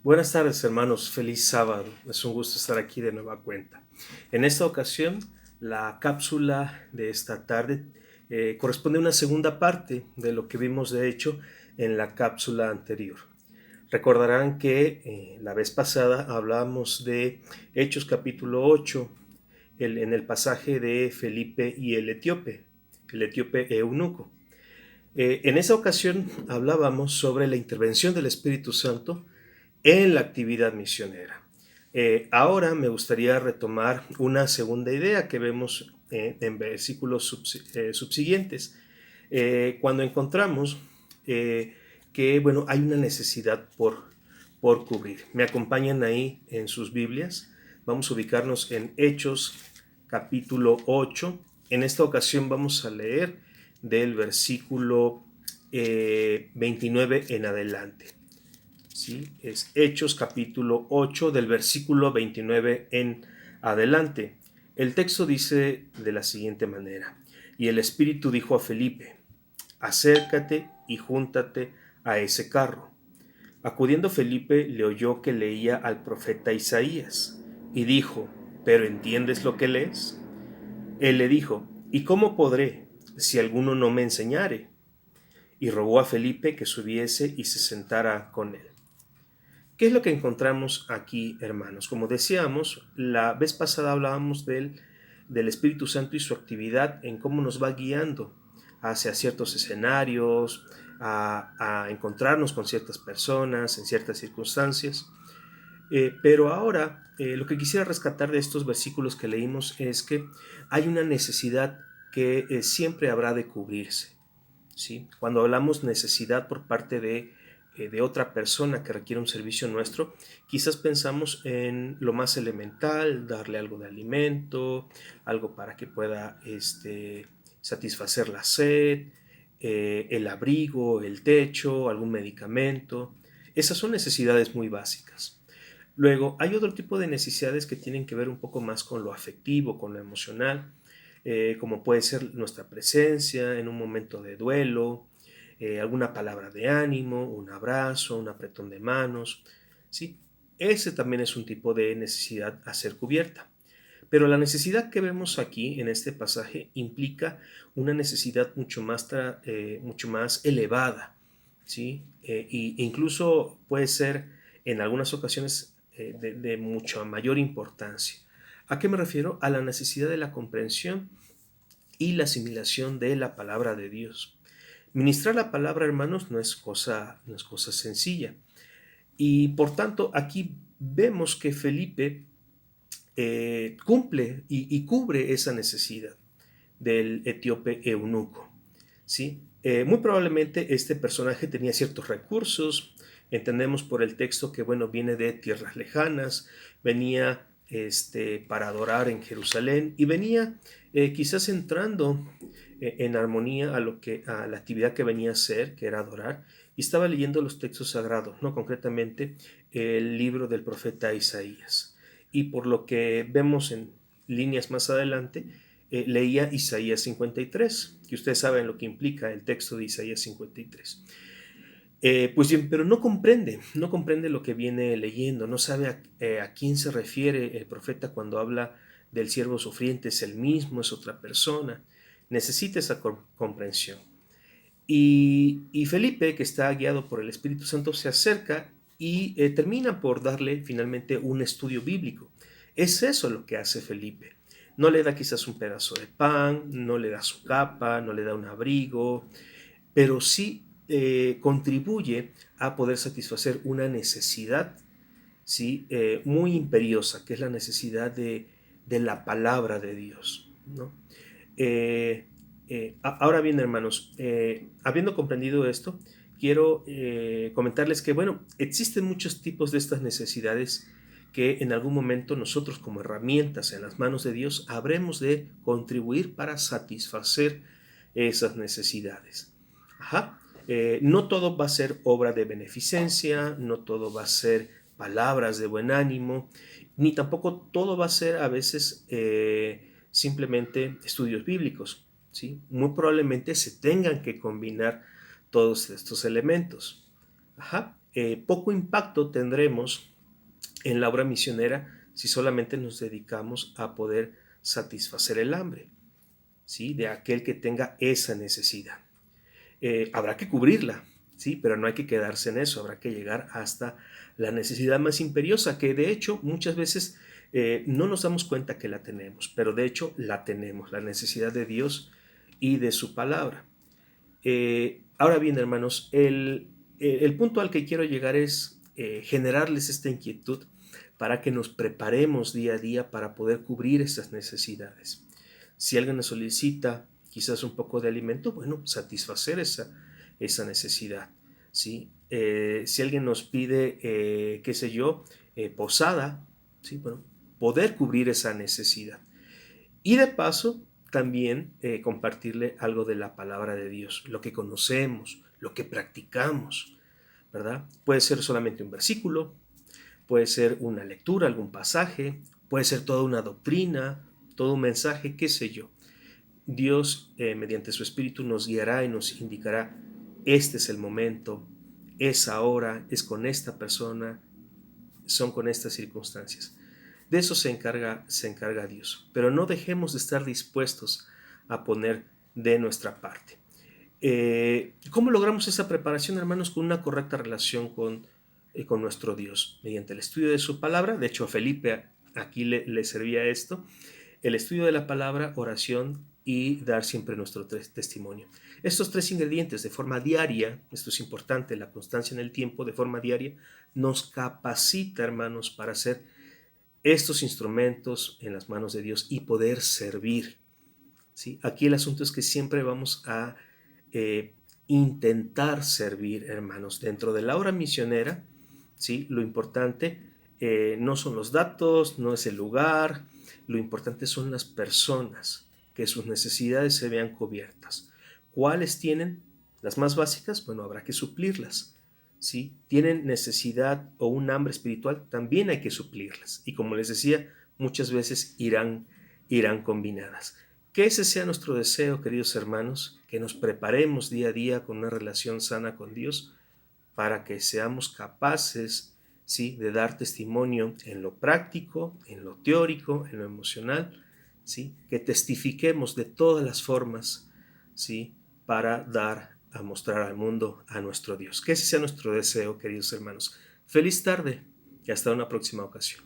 Buenas tardes, hermanos. Feliz sábado. Es un gusto estar aquí de nueva cuenta. En esta ocasión, la cápsula de esta tarde corresponde a una segunda parte de lo que vimos, de hecho, en la cápsula anterior. Recordarán que la vez pasada hablábamos de Hechos capítulo 8, en el pasaje de Felipe y el etíope eunuco. En esa ocasión hablábamos sobre la intervención del Espíritu Santo en la actividad misionera. Ahora me gustaría retomar una segunda idea que vemos en versículos subsiguientes, cuando encontramos que bueno, hay una necesidad por cubrir. Me acompañan ahí en sus Biblias. Vamos a ubicarnos en Hechos capítulo 8. En esta ocasión vamos a leer del versículo 29 en adelante. ¿Sí? Es Hechos capítulo 8 del versículo 29 en adelante. El texto dice de la siguiente manera: y el Espíritu dijo a Felipe: acércate y júntate a ese carro. Acudiendo Felipe, le oyó que leía al profeta Isaías y dijo: ¿pero entiendes lo que lees? Él le dijo: ¿y cómo podré si alguno no me enseñare? Y rogó a Felipe que subiese y se sentara con él. ¿Qué es lo que encontramos aquí, hermanos? Como decíamos, la vez pasada hablábamos del Espíritu Santo y su actividad en cómo nos va guiando hacia ciertos escenarios, a encontrarnos con ciertas personas en ciertas circunstancias. Pero ahora lo que quisiera rescatar de estos versículos que leímos es que hay una necesidad que siempre habrá de cubrirse. ¿Sí? Cuando hablamos necesidad por parte de otra persona que requiere un servicio nuestro, quizás pensamos en lo más elemental: darle algo de alimento, algo para que pueda satisfacer la sed, el abrigo, el techo, algún medicamento. Esas son necesidades muy básicas. Luego, hay otro tipo de necesidades que tienen que ver un poco más con lo afectivo, con lo emocional, como puede ser nuestra presencia en un momento de duelo, alguna palabra de ánimo, un abrazo, un apretón de manos. ¿Sí? Ese también es un tipo de necesidad a ser cubierta. Pero la necesidad que vemos aquí en este pasaje implica una necesidad mucho más elevada, ¿sí? E incluso puede ser en algunas ocasiones de mucha mayor importancia. ¿A qué me refiero? A la necesidad de la comprensión y la asimilación de la palabra de Dios. Ministrar la palabra, hermanos, no es cosa sencilla. Y por tanto, aquí vemos que Felipe cumple y cubre esa necesidad del etíope eunuco. ¿Sí? Muy probablemente este personaje tenía ciertos recursos. Entendemos por el texto que, bueno, viene de tierras lejanas, venía para adorar en Jerusalén y venía quizás entrando en armonía a la actividad que venía a hacer, que era adorar, y estaba leyendo los textos sagrados, ¿no? Concretamente el libro del profeta Isaías. Y por lo que vemos en líneas más adelante, leía Isaías 53, que ustedes saben lo que implica el texto de Isaías 53. Pues bien, pero no comprende lo que viene leyendo, no sabe a quién se refiere el profeta cuando habla del siervo sufriente. ¿Es el mismo? ¿Es otra persona? Necesita esa comprensión. Y Felipe, que está guiado por el Espíritu Santo, se acerca y termina por darle finalmente un estudio bíblico. Es eso lo que hace Felipe. No le da quizás un pedazo de pan, no le da su capa, no le da un abrigo, pero sí contribuye a poder satisfacer una necesidad, ¿sí? Muy imperiosa, que es la necesidad de la palabra de Dios, ¿no? Ahora bien, hermanos, habiendo comprendido esto, quiero comentarles que, bueno, existen muchos tipos de estas necesidades que en algún momento nosotros, como herramientas en las manos de Dios, habremos de contribuir para satisfacer esas necesidades. Ajá. No todo va a ser obra de beneficencia, no todo va a ser palabras de buen ánimo, ni tampoco todo va a ser a veces simplemente estudios bíblicos, ¿sí? Muy probablemente se tengan que combinar todos estos elementos. Ajá. poco impacto tendremos en la obra misionera si solamente nos dedicamos a poder satisfacer el hambre, ¿sí?, de aquel que tenga esa necesidad. Habrá que cubrirla, ¿sí?, pero no hay que quedarse en eso, habrá que llegar hasta la necesidad más imperiosa, que de hecho muchas veces no nos damos cuenta que la tenemos, pero de hecho la tenemos, la necesidad de Dios y de su palabra. Ahora bien, hermanos, el punto al que quiero llegar es generarles esta inquietud para que nos preparemos día a día para poder cubrir esas necesidades. Si alguien nos solicita quizás un poco de alimento, bueno, satisfacer esa necesidad, ¿sí? Si alguien nos pide, qué sé yo, posada, ¿sí? Bueno, poder cubrir esa necesidad. Y de paso, también compartirle algo de la palabra de Dios, lo que conocemos, lo que practicamos, ¿verdad? Puede ser solamente un versículo, puede ser una lectura, algún pasaje, puede ser toda una doctrina, todo un mensaje, qué sé yo. Dios, mediante su Espíritu, nos guiará y nos indicará, este es el momento, es ahora, es con esta persona, son con estas circunstancias. De eso se encarga Dios. Pero no dejemos de estar dispuestos a poner de nuestra parte. ¿Cómo logramos esa preparación, hermanos? Con una correcta relación con nuestro Dios, mediante el estudio de su palabra. De hecho, a Felipe aquí le servía esto: el estudio de la palabra, oración y dar siempre nuestro testimonio. Estos tres ingredientes de forma diaria, esto es importante, la constancia en el tiempo de forma diaria, nos capacita, hermanos, para ser estos instrumentos en las manos de Dios y poder servir, ¿sí? Aquí el asunto es que siempre vamos a intentar servir, hermanos, dentro de la obra misionera, ¿sí? Lo importante no son los datos, no es el lugar, lo importante son las personas, que sus necesidades se vean cubiertas. ¿Cuáles tienen? Las más básicas, bueno, habrá que suplirlas. ¿Sí? Tienen necesidad o un hambre espiritual, también hay que suplirlas. Y como les decía, muchas veces irán combinadas. Que ese sea nuestro deseo, queridos hermanos, que nos preparemos día a día con una relación sana con Dios para que seamos capaces, ¿sí?, de dar testimonio en lo práctico, en lo teórico, en lo emocional, ¿sí?, que testifiquemos de todas las formas, ¿sí?, para dar a mostrar al mundo a nuestro Dios. Que ese sea nuestro deseo, queridos hermanos. Feliz tarde y hasta una próxima ocasión.